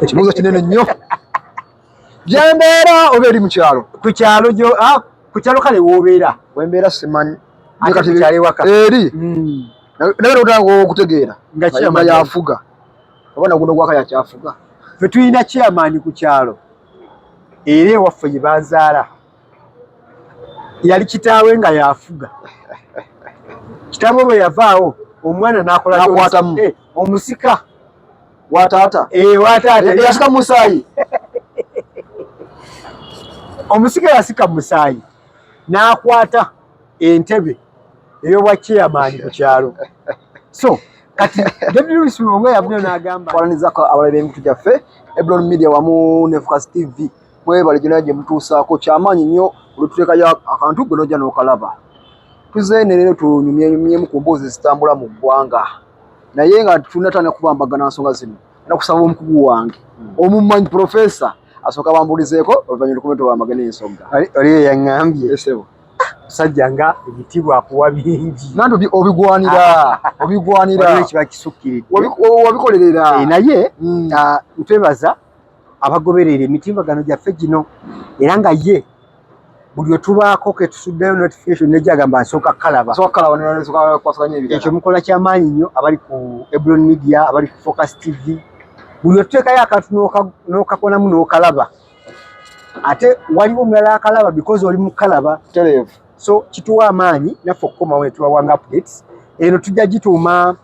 Kibuuzo kinene nnyo. Gyembeera oba eri mu kyalo? Ku kyalo ku kyalo kale w'obeera. Wembeera simanyi. Ate ku kyalo ewaka. Eri. Naye otandika okutegeera nga yafuga. Obona guno gwaka yakyafuga. Ffe tulina chairman ku kyalo. Era ewaffe gye banzaala. Yali kitaawe nga yafuga. Kitaawe bwe yavaawo omwana n'akola omusika wa taata. Wa taata yasika musaayi. Omusika yasika musaayi n'akwata entebe ey'obwa chairman ku kyalo. So kati David Lewis Mulongo yavudde n'agamba twalanizako abalabe b'emitu gyaffe Ebron Media wamu ne Focus TV mwebale gyonna gye mutuusaako kyamaanyi nnyo olututeekayo akantu gwe n'ojja n'okalaba. Tuzze ne leero tunyumyemu ku mboozi zitambula mu ggwanga naye nga tunatana kubambagana nsonga zino nakusaba omukugu wange omummanyi profesa asooka bambulizeeko oluvannyuma lukume tubambagana ensonga. Oliyo yaŋŋambye esebo musajja nga ebitiibwa akuwa bingi nanti obigwanira kiba kisukkiridde wabikolerera naye ntwebaza abagoberera emitimbagano gyaffe gino era nga ye buli otubaako ke tusuddeyo notification nejagamba nsooka kalaba ekyo mukola kyamaanyi nnyo abali ku Ebron Media abali ku Focus TV buli otuteekayo akantu n'okakonamu n'okalaba ate waliwo omulala akalaba because oli mukalaba tereevu. So kituwa amaanyi naffe okukomawo ne tubawanga updates eno tujja gituuma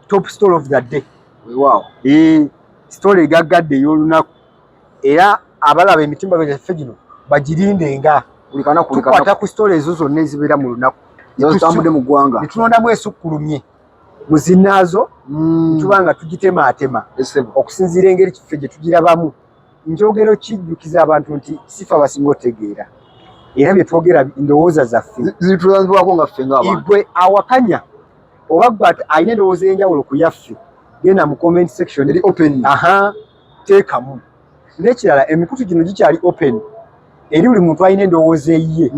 top story of the day. Wow. Story egaggadde ey'olunaku era abalaba emitimbagano gyaffe gino bagirindenga tukwata ku story ezo zonna ezibeera mu lunaku zitambudde mu ggwanga netulondamu esukkulumye mu zinnaazo tuba nga tugitemaatema okusinziira engeri kiffe gye tugirabamu. Njogero kijjukiza abantu nti sifa basinga otegeera era bye twogera ndowooza zaffe zitulanzibwako nga ffe ng'abantu. Igwe awakanya oba gwe alina endowooza ey'enjawulo ku yaffe genda mu comment section eri open. Teekamu. N'ekirala emikutu gino gikyali open eri buli muntu alina endowooza eyiye.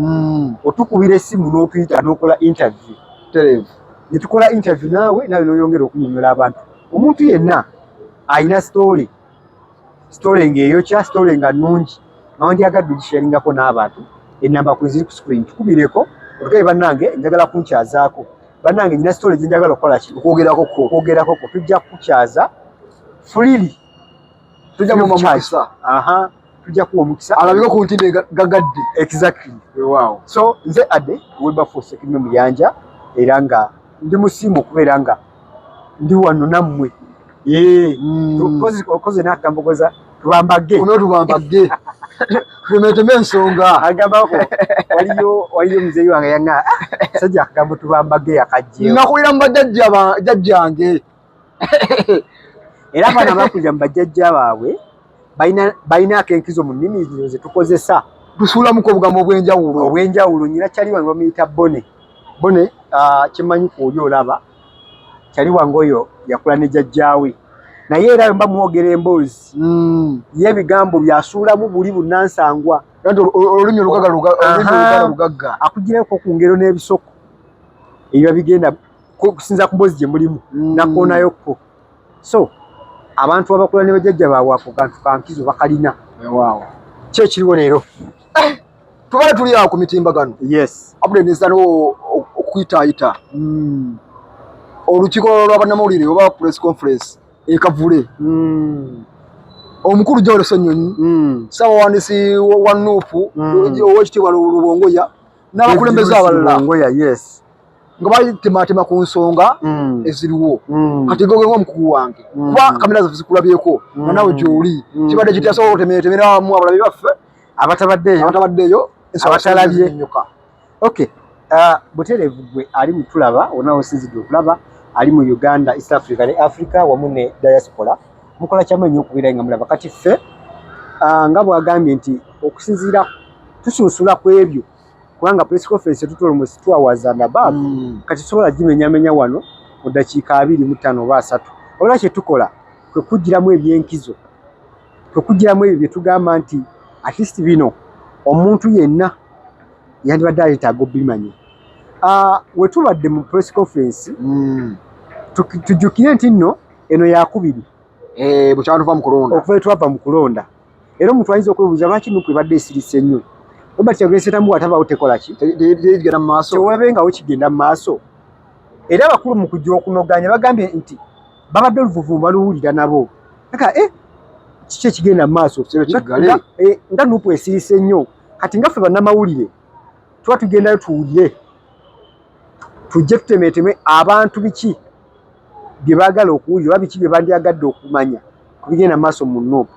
Otukubira essimu n'otuyita n'okola interview. Tereevu. Ne tukola interview naawe n'oyongera okunyonyola abantu. Omuntu yenna alina story ng'eyokya story nga nnungi nga wandyagadde ogisharingako n'abantu. Enamba kwe ziri ku screen tukubireko otugaye bannange njagala kunkyazaako bannange nyina story gye njagala okukola ki okwogerako tujja kukukyaza freely tujja mu mukisa tujja kuwa omukisa alabika ku ntinde gagadde. Exactly. Wow. So nze Ade Wilberforce Sekime Muyanja era nga ndi musimu okubeera nga ndi wano nammwe okoze n'akambogoza tubambage tumeteme ensonga agambako waliyo muzeeyi wange yaŋŋa sajja akagambo tubambage akajjeewo nakulira mu bajjajjange era abaana bakulira mu bajjajja baabwe balinaako enkizo mu nnimi zino ze tukozesa tusuulamuko obugambo obwenjawulo. Nyina kyali wange bamuyita Bone kimanyi kuoli olaba kyali wange oyo yakula ne jjajjaawe naye era mba mwogera emboozi y'ebigambo byasuulamu buli bunnansangwa olulimi olugagga akugireko ku ngero n'ebisoko ebyo bigenda kusinza ku mboozi gye mulimu nakoonayokko. So abantu abakula ne bajjajja baabwe ako kantu kankizo bakalina. Ki ekiriwo leero? Tubale tuli awo ku mitimbagano. Yes. Abule nisano okuyitaayita olukiiko lw'abannamawulire oba press conference ekavule omukulu Joel Ssenyonyi ssaabawandiisi wa Nuupu ow'ekitiibwa Lubongoya n'abakulembeze abalala nga batemaatema ku nsonga eziriwo. Kati gwe ng'omukugu wange kuba kamera zaffe zikulabyeko nga nawe gy'oli kibadde kitasobola otemeetemeramu abalabi baffe abatabaddeeyo abatalabye. Okay. Butereevu gwe ali mutulaba onawo osinzidde okulaba ali mu Uganda, East Africa ne Africa wamu ne diaspora mukola kyamaanyi okubeera nga mulaba kati ffe nga bwagambye nti okusinziira tusunsula ku ebyo kubanga press conference tutola almost 2 hours and above kati sobola gimenyamenya wano mu ddakiika 25 oba 3 olwa kye tukola kwe kugiramu ebyenkizo kwe kugiramu ebyo bye tugamba nti at least bino omuntu yenna yandibadde aleetaaga obimanya. We tubadde mu press conference tujjukire nti nno eno yakubiri bukyatuva mu kulonda okuva twava mu kulonda era omuntu ayinza okwebuuza lwaki Nuupu ebadde esirise nnyo Robert Kyagulanyi Ssentamu bw'atabaawo tekola ki tegenda mu maaso tewabengawo kigenda mu maaso era abakulu mu kujja okunoganya bagambye nti babadde oluvuvu baluwulira nabo kiki ekigenda mu maaso nga Nuupu esirise nnyo kati nga ffe bannamawulire tuba tugendayo tuwulire tujje tutemeeteme abantu biki bye baagala okuwulira oba biki bye bandyagadde okumanya ku bigenda mu maaso mu Nuupu.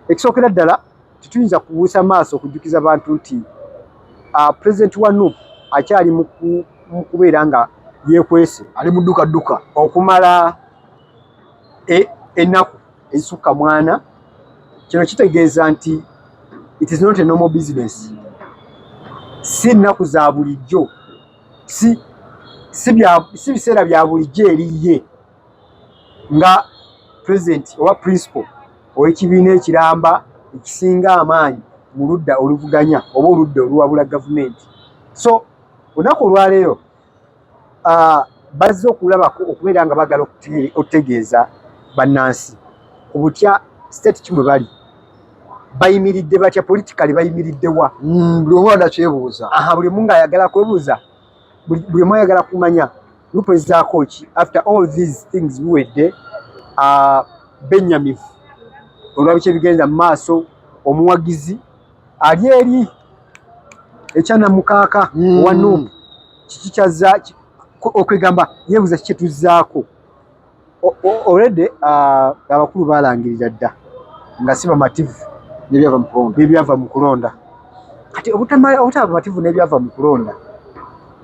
Ekisookera ddala tetuyinza kubuusa maaso okujjukiza abantu nti pulezidenti wa Nuupu akyali mu kubeera nga yeekwese ali mu ddukadduka okumala ennaku ezisukka mwana. Kino kitegeeza nti it is not a normal business. Si nnaku za bulijjo, si biseera bya bulijjo eriye nga pulezidenti oba principal ow'ekibiina ekiramba ekisinga amaanyi mu ludda oluvuganya oba oludda oluwabula gavumenti. So olunaku olwaleero bazze okulabako okubeera nga bagala okutegeeza bannansi ku butya state kimwe bali bayimiridde batya politikali bayimiridde wa buli omu adakyebuuza buli omu ng'ayagala kwebuuza buli omu ayagala kumanya Nuupu ezzaako ki after all these things biwedde bennyamivu olwabiki ebigenda mu maaso omuwagizi ali eri ekyanamukaaka owa Nuupu kiki kyazza okwegamba yeebuuza kiki tuzzaako already abakulu baalangirira dda nga si bamativu n'ebyava mu kulonda. Kati obutaba bamativu n'ebyava mu kulonda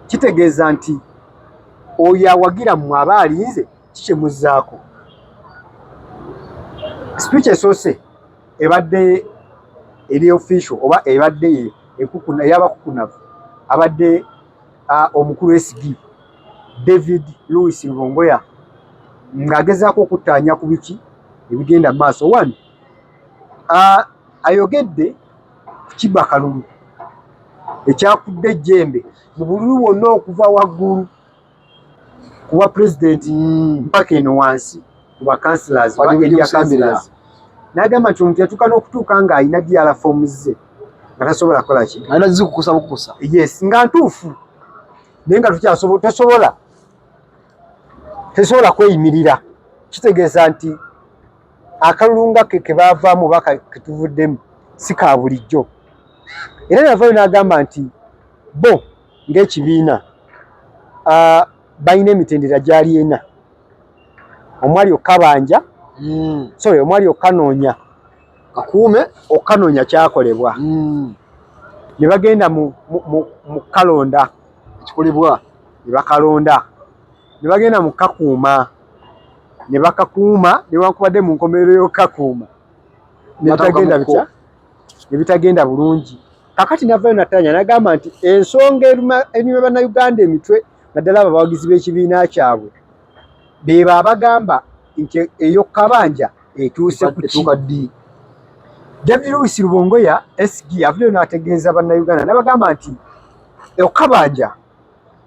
kitegeeza nti oyo awagira mmwe aba alinze kikimuzzaako. Speech esoose ebadde eri official oba ebadde eyabakukunavu abadde omukulu SG David Louis Rubongoya ng'agezaako okuttaanya ku biki ebigenda mu maaso. One ayogedde ku Kiba Kalulu ekyakudde ejjembe mu bululu bwonna okuva waggulu ku bwa pulezidenti mpaka eno wansi ku bakansilas n'agamba nti omuntu yatuuka n'okutuuka ng'alina DR forms ze nga tasobola kukola ki alina zikukusa bukukusa yes nga ntuufu naye nga tesobola kweyimirira. Kitegeeza nti akalulu nga ke baavaamu oba ketuvuddemu si ka bulijjo. Era navayo n'agamba nti bo ng'ekibiina balina emitendera gyali ena omwali okabanja omwali okanoonya okanoonya kyakolebwa ne bagenda mu kalonda ekikolebwa ne bakalonda ne bagenda mu kakuuma ne bakakuuma newankubadde mu nkomerero y'okakuuma ne bitagenda bulungi. Kakati navayo natanya n'agamba nti ensonga enyuma bannayuganda emitwe naddala abo abawagizi b'ekibiina kyabwe beeba abagamba nti ey'okabanja etuuse ku ki. David Louis Rubongoya SG avuddeyo n'ategeeza bannayuganda n'abagamba nti okabanja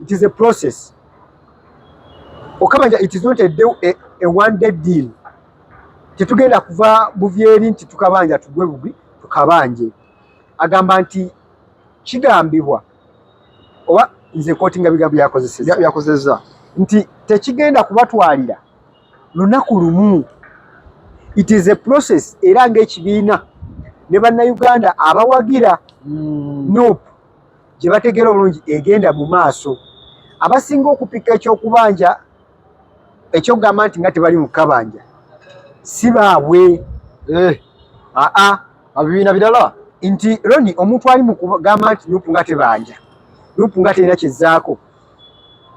it is a process. Okabanja it is not a one day deal. Tetugenda kuva buvyeri nti tukabanja tugwe bugwi tukabanje. Agamba nti kigambibwa oba nze kotinga bigambo byakozeseza nti tekigenda kubatwalira lunaku lumu. It is a process era ng'ekibiina ne bannayuganda abawagira Nuupu gye bategeera obulungi egenda mu maaso. Abasinga okupika ekyokubanja ekyokugamba nti nga tebali mu kabanja si baabwe abibiina birala nti Roni omuntu ali mu kugamba nti Nuupu nga tebanja Nuupu nga terina kyezzaako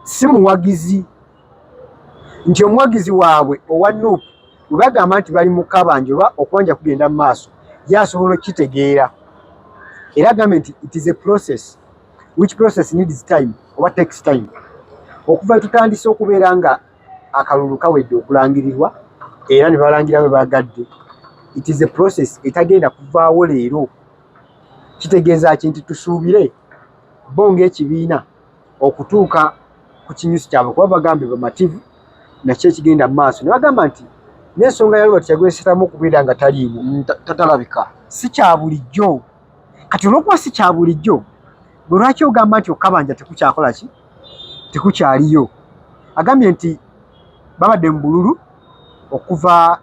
si muwagizi. Nti omuwagizi waabwe owa Nuupu bwe bagamba nti bali mu kabanja oba okubanja kugenda mu maaso yasobola okukitegeera era agambe nti it is a process which process needs time oba takes time. Okuva tutandise okubeera nga akalulu kawedde okulangirirwa era ne balangira bwe bagadde it is a process etagenda kuvaawo leero. Kitegeeza ki nti tusuubire bo ng'ekibiina okutuuka ku kinyusi kyabwe kuba bagambe bamativu nakyo ekigenda mu maaso ne bagamba nti n'ensonga yaliwo teyagwesetamu okubeera nga taliiwo tatalabika si kya bulijjo. Kati olwokuba si kya bulijjo, bwe lwaki ogamba nti Okkabanja tekukyakola ki tekukyaliyo? Agambye nti babadde mu bululu okuva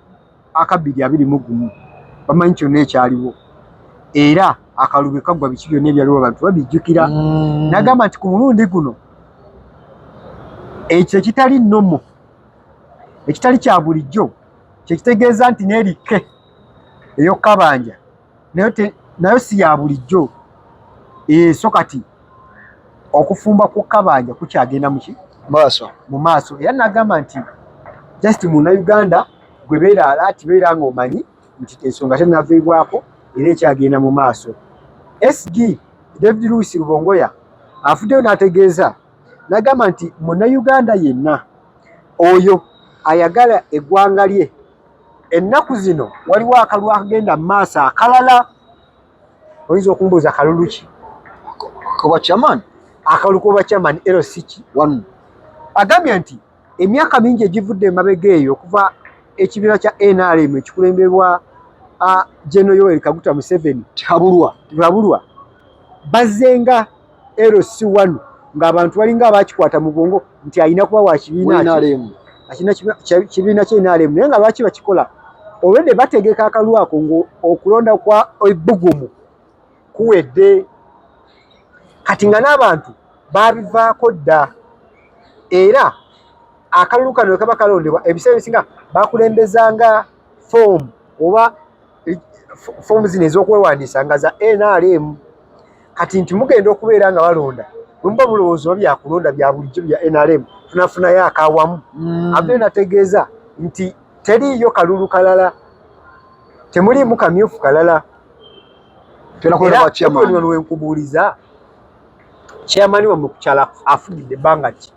2021 bamanyi kyonna ekyaliwo era akalulu kagwa biki byonna ebyaliwo abantu babijjukira. N'agamba nti ku mulundi guno ekyo ekitali nnomo ekitali kya bulijjo kyekitegeeza nti n'erikke ey'Okkabanja nayo si ya bulijjo. So kati okufumba kw'Okkabanja kukyagenda mu maaso. Era n'agamba nti just Munnayuganda gwe beera alaati beera ng'omanyi nti ensonga tennaviibwako era ekyagenda mu maaso. SG David Louis Rubongoya afuddeyo n'ategeeza n'agamba nti Munnayuganda yenna oyo ayagala eggwanga lye ennaku zino waliwo akalulu akagenda mu maaso akalala. Oyinza okumbuuza kalulu ki? Akalulu k'obwa chairman LCK. Agambye nti emyaka mingi egivudde emabega eyo okuva ekibiina kya NRM ekikulemberwa General Yoweri Kaguta Museveni tihabulwa bazzenga LC1 ng'abantu balinga abakikwata mu bwongo nti alina kuba wa kibiina kye NRM naye nga lwaki bakikola olwedde bategeka akalulu ako ng'okulonda kwa ebbugumu kuwedde kati nga n'abantu babivaako dda era akalulu kano we kaba kalondebwa ebiseera ebisinga bakulembezanga foomu oba foomu zino ez'okwewandiisa nga za NRM. Kati nti mugenda okubeera nga balonda bwemuba bulowooza oba byakulonda bya bulijjo bya NRM tunafunayo akawamu. Abadde nategeeza nti teriiyo kalulu kalala temuliimu kamyufu kalala. Era wenkubuuliza chairman wa mukukyala afugidde ebbanga ki?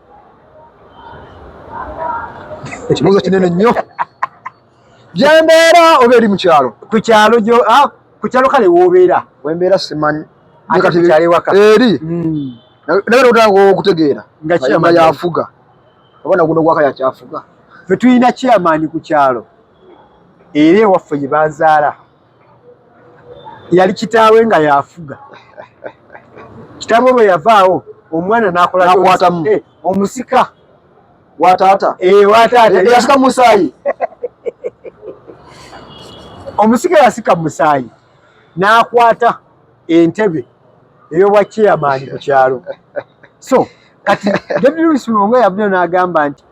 Ekibuuzo kinene nnyo. Gyembeera oba eri mu kyalo? Ku kyalo kale w'obeera? Wembeera simanyi. Kukyalo ewaka? Eri. Naye otanga okutegeera nga yafuga. Oba naguno gwaka yakyafuga. Ffe tulina chairman ku kyalo era ewaffe gye banzaala yali kitaawe nga yafuga. Kitaawe bwe yavaawo omwana n'akwatamu omusika wa taata. Wataata yasika musaayi. Omusika yasika musaayi n'akwata entebe ey'obwa chairman ku kyalo. So kati David Louis Rubongoya yavuddeyo n'agamba nti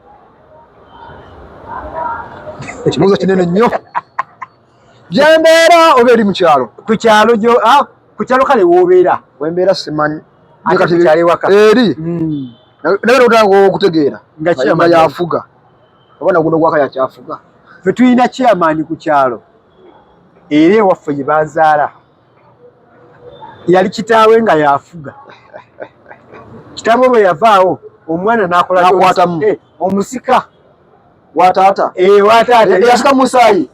ekibuuzo kinene nnyo. Gyembeera oba eri mu kyalo? Ku kyalo kale w'obeera? Wembeera simanyi. Kukyalo ewaka? Eri. Naye otanga okutegeera nga yafuga. Oba naguno gwaka yakyafuga. Ffe tulina chairman ku kyalo era ewaffe gye banzaala yali kitaawe nga yafuga. Kitaawe bwe yavaawo omwana n'akwatamu omusika wa taata. Wataata yasika musaayi.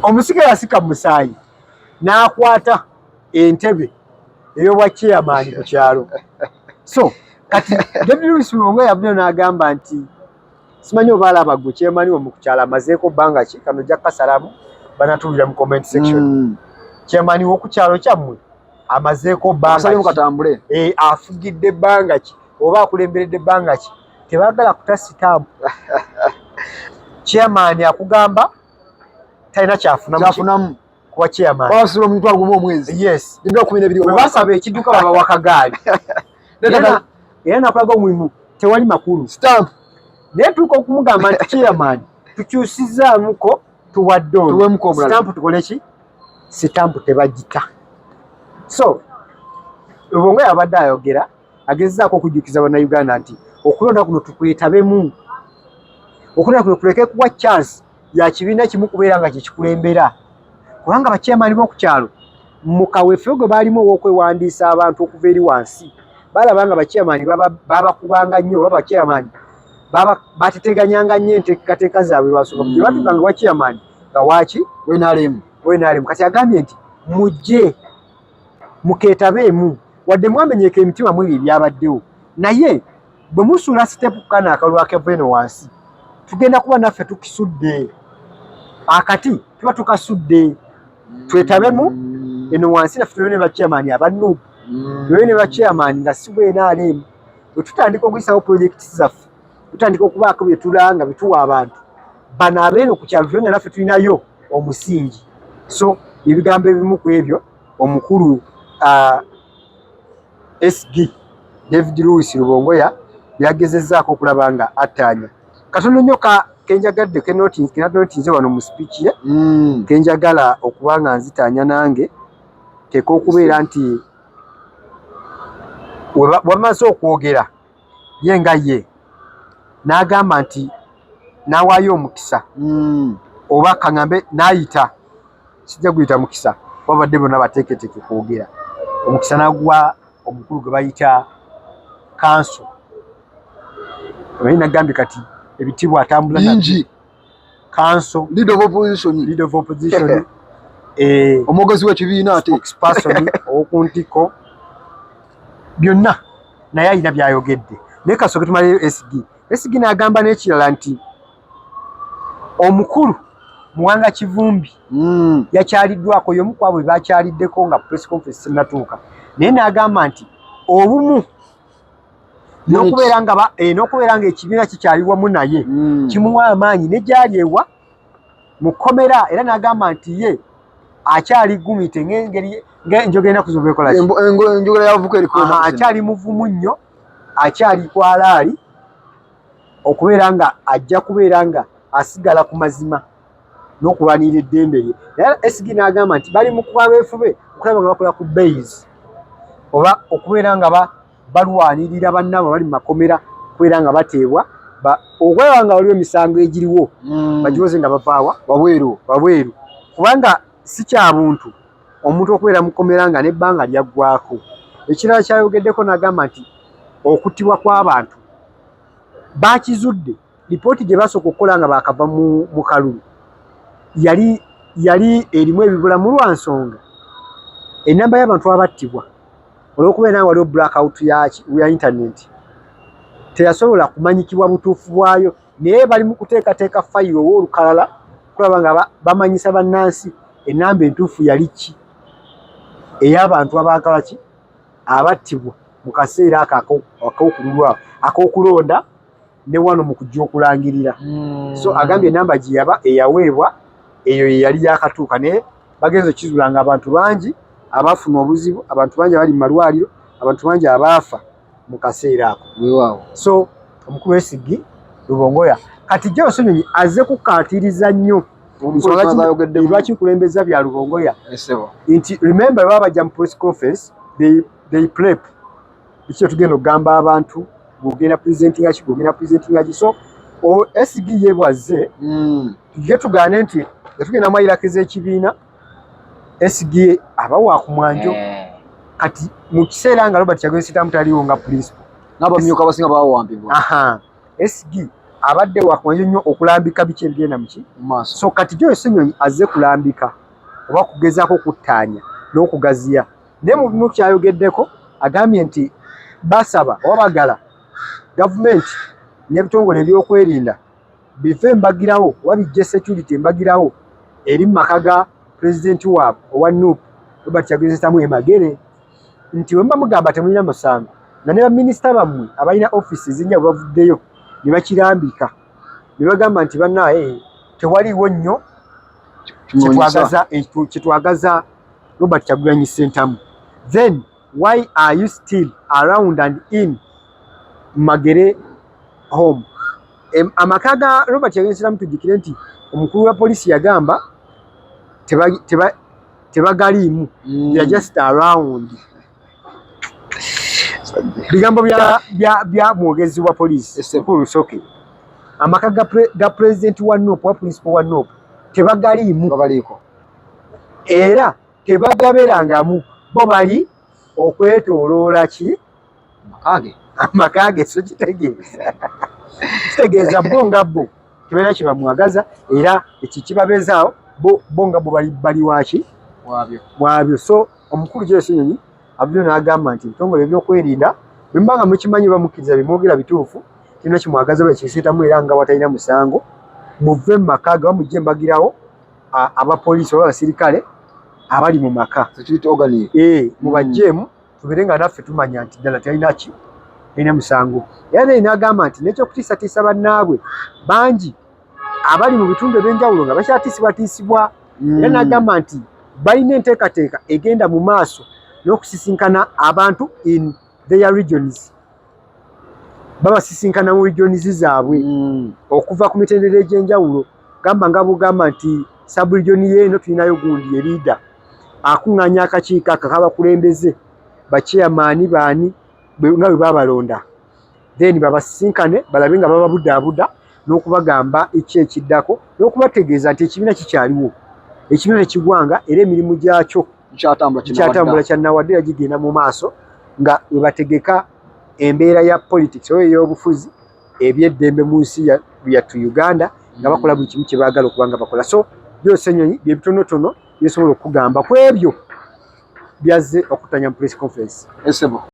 Omusika yasika musaayi n'akwata entebe ey'obwa chairman ku kyalo. So kati David Louis Rubongoya yavuddeyo n'agamba nti simanyi oba alaba gwe chairman wa mu kukyalo amazeeko bbanga ki kano ojja kasalamu banatuulira mu comment section. Chairman w'oku kyalo kyammwe amazeeko bbanga ki afugidde bbanga ki oba akulemberedde bbanga ki tebaagala kutasitampu. Chairman akugamba talina kyafunamu kuba chairman. Basula omuntu agumu omwezi. Yes. Basaba ekidduka babawa akagaali. Era nakulaga omulimu tewali makulu. Stamp. Naye tuuka okumugamba nti chairman tukyusizaamuko tuwadde ono. Stamp tukole ki? Stamp tebagita. So Rubongoya abadde ayogera agezaako okujjukiza bannayuganda nti okulonda kuno tukwetabemu. Okulonda kuno kuleke kuwa chance ya kibiina kimu kubeera nga kyekikulembera. Kubanga bachairman b'oku kyalo mu kaweefube gwe baalimu ow'okwewandiisa abantu okuva eri wansi balaba nga bachairman babakubanga nnyo oba bachairman bateteganyanga nnyo enteekateeka zaabwe lwasonga gye batukanga wa chairman nga waaki NRM. Kati agambye nti mujje mukeetabeemu wadde mwamenyeka emitima mu ebyo ebyabaddewo naye bwe musula sitepu kana akalulu akava eno wansi tugenda kuba naffe tukisudde akati tuba tukasudde twetabemu eno wansi naffe tubeere ne bachairman abanubu tubeere ne bachairman nga si bwenaalemu bwe tutandika okuyisawo projekiti zaffe tutandika okubaako bye tulanga bituwa abantu bano abeeno ku kyalo tulenge naffe tulinayo omusingi. So ebigambo ebimu ku ebyo omukulu SG David Louis Rubongoya yagezezzaako okulaba nga attaanya. Katono nnyo kenjagadde kenotinze wano mu speech ye kenjagala okuba nga nzitaanya nange teeka okubeera nti wamaze okwogera ye nga ye n'agamba nti n'awaayo omukisa oba kaŋŋambe n'ayita sijja guyita mukisa babadde bonna bateeketeeke kwogera omukisa n'aguwa omukulu gwe bayita kanso omanyi nagambye kati ebitibwa atambula bingi kanso leader of opposition omwogezi w'ekibiina ate spokesperson owokuntiko byonna naye alina byayogedde naye kasooke tumaleyo SG n'agamba n'ekirala nti omukulu Muwanga Kivumbi yakyaliddwako y'omu ku abo bakyaliddeko nga press conference sennatuuka naye n'agamba nti obumu n'okubeera nga ekibiina kikyali wamu naye kimuwa amaanyi ne gyali ewa mu kkomera era n'agamba nti ye akyali gumite ng'engeri ng'enjoga enaku zino bwekola ki enjogera yavuka eriko akyali muvumu nnyo akyali kwalaali okubeera nga ajja kubeera nga asigala ku mazima n'okulwanirira eddembe lye. Naye SG n'agamba nti bali mu kuba beefube okulaba nga bakola ku base oba okubeera nga balwanirira bannaabwe bali mu makomera okubeera nga bateebwa okweba nga waliwo emisango egiriwo bagiwoze nga bavaawa wabweru kubanga si kya buntu omuntu okubeera mu kkomera nga n'ebbanga lyaggwako. Ekirala kyayogeddeko n'agamba nti okuttibwa kw'abantu bakizudde lipooti gye basooka okukola nga bakava mu kalulu yali erimu ebibulamu lwa nsonga ennamba y'abantu abattibwa olw'okubeera nga waliwo blackout ya internet teyasobola kumanyikibwa butuufu bwayo naye bali mu kuteekateeka fayiro ow'olukalala kulaba nga bamanyisa bannansi ennamba entuufu yali ki ey'abantu abaakala ki abattibwa mu kaseera ak'okulonda ne wano mu kujja okulangirira. So agambye ennamba gye yaba eyaweebwa eyo ye yali yakatuuka naye bagenze okizula nga abantu bangi abaafuna obuzibu abantu bangi abali mu malwaliro abantu bangi abaafa mu kaseera ako. So omukulu SG Rubongoya kati Joe Sonyonyi azze kukaatiriza nnyo lwaki kulembeza bya Rubongoya nti remember babajja mu press conference they prep biki tugenda okugamba abantu bwogenda presenting aki so SG yebwazze tujje tugaane nti tugenda mayirako ez'ekibiina SG abawa ku mwanjo kati mu kiseera nga Robert Kyagulanyi Ssentamu taliwo nga principal n'abamyuka abasinga bawambibwa SG abadde wakumwanjo nnyo okulambika biki ebigenda mu maaso. So kati Joe Sonyonyi azze kulambika oba kugezaako kuttaanya n'okugaziya naye mu bimu kyayogeddeko agambye nti basaba oba bagala gavumenti n'ebitongole ebyokwerinda bive mbagirawo oba bijje security mbagirawo eri mu maka ga pulezidenti waabwe owa NUP Robert Kyagulanyi Ssentamu Magere nti bwe mugamba temulina musango nga ne baminisita bammwe abalina offisi ezinnya bwe bavuddeyo ne bakirambika ne bagamba nti bannaaye tewaliwo nnyo kyetwagaza Robert Kyagulanyi Ssentamu, then why are you still around and in Magere home? Amaka ga Robert Kyagulanyi Ssentamu tujjukire nti omukulu wa polisi yagamba tebagaliimu they're just around. Bigambo bya mwogezi wa polisi mukulu Soke amaka ga president wa NUP wa principal wa NUP tebagaliimu babaliko era tebagaberangamu bo bali okwetooloola ki amakage so kitegeeza bo nga bo kibeera kibamwagaza era eki kibabeezaawo bo nga bo bali waki wabyo. So omukulu Joe Sonyonyi abyo n'agamba nti ebitongole ebyokwerinda bwe mbanga mukimanyi bamukkiriza bimwogera bituufu kyonna kimwagaza bakiseetamu era nga watalina musango muve mu maka ga mujje mbagirawo abapoliisi oba abasirikale abali mu maka mubajjeemu tubeere nga naffe tumanya nti ddala talina musango. Era naye n'agamba nti n'ekyokutiisatiisa bannaabwe bangi abali mu bitundu eby'enjawulo nga bakyatiisibwatiisibwa. Era n'agamba nti balina enteekateeka egenda mu maaso n'okusisinkana abantu in their regions, babasisinkana mu regions zaabwe okuva ku mitendera egy'enjawulo. Gamba nga bugamba nti sub-region yeeno tulinayo gundi erida akuŋŋaanya akakiiko ako k'abakulembeze bachairman baani nga bwe babalonda, then babasisinkane balabe nga bababudaabuda n'okubagamba eki ekiddako n'okubategeeza nti ekibiina kikyaliwo, ekibiina tekigwanga era emirimu gyakyo kyatambula kyannawadde era gigenda mu maaso nga we bategeka embeera ya politics oba ey'obufuzi eby'eddembe mu nsi yattu Uganda nga bakola buli kimu kye baagala okuba nga bakola. So byose ennyonyi bye bitonotono byesobola okugamba ku ebyo byazze okutanya mu press conference.